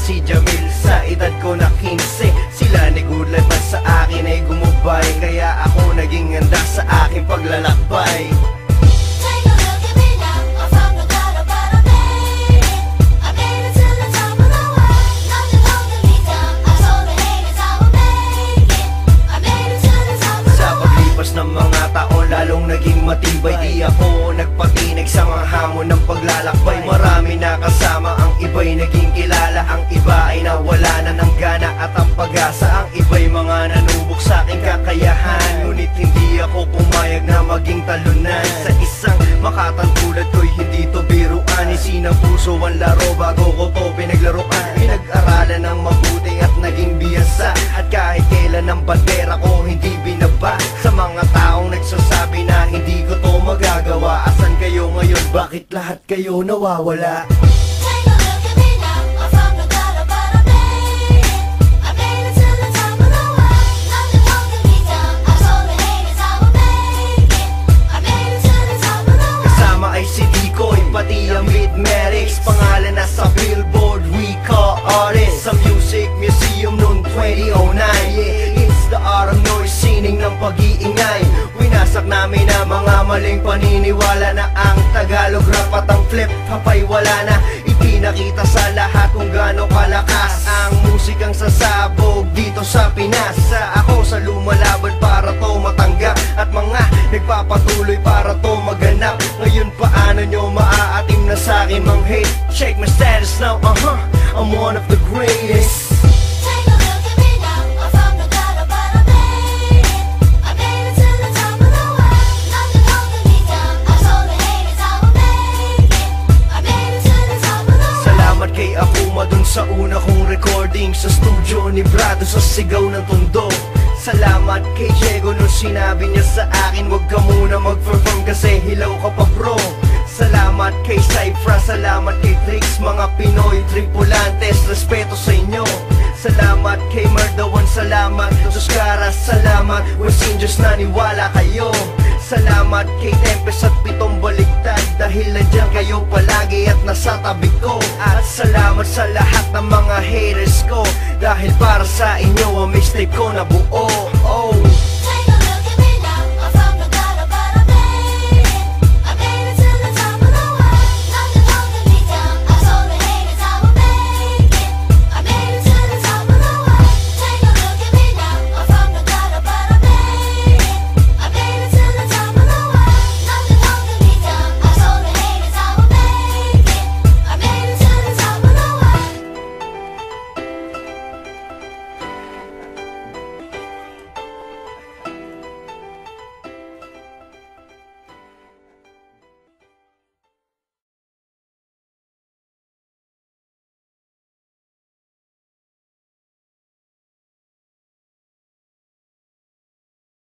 si Jamil sa edad ko na 15. Sila ni Good Life at sa akin ay gumubay, kaya ako naging handa sa aking paglalakbay. Ng mga taon lalong naging matibay, di ako nagpatinag sa mga hamon ng paglalakbay. Marami na kasama, ang iba'y naging kilala, ang iba ay nawala na ng gana at ang pag-asa. Ang iba'y mga nanubok sa aking kakayahan, ngunit hindi ako pumayag na maging talunan. Sa isang makatang tulad ko'y hindi to biruan, isinang puso ang laro bago ko to pinaglaruan. Pinag-aralan ng mabuti at naging biyasa, at kahit kailan ang bandera ko hindi binaba. Sa mga taong nagsasabi na hindi ko to magagawa, asan kayo ngayon? Bakit lahat kayo nawawala? Kasama ay si Dikoy, pati ang Midmerics, pangalan na sa Billboard, we call artists. Sa Music Museum noong 2009, yeah, it's the autumn noise, sining ng pag-iingay. Winasak namin ang mga maling paniniwala na ang Tagalog rap at ang flip hapay wala na. Ipinakita sa lahat kung gaano kalakas ang musikang sasabog dito sa Pinas. Ako sa lumalaban para to matanggap, at mga nagpapatuloy para to maganap. Ngayon paano nyo maaatim na sa'kin mang hate? Check my status now, I'm one of the greatest. Kay Akuma dun sa una kong recording sa studio ni Brado sa Sigaw ng Tondo. Salamat kay Diego nung sinabi niya sa akin, wag ka muna mag-perform kasi hilaw ka pa bro. Salamat kay Cypher, salamat kay Trix, mga Pinoy tripulantes, respeto sa inyo. Salamat kay Mardawan, salamat Suscara, salamat West Indios, naniwala kayo. Salamat kay Tempest at Pitong Baligtad, dahil nandiyan kayo palagi at nasa tabi ko. At salamat sa lahat ng mga haters ko, dahil para sa inyo ang mixtape ko na buo.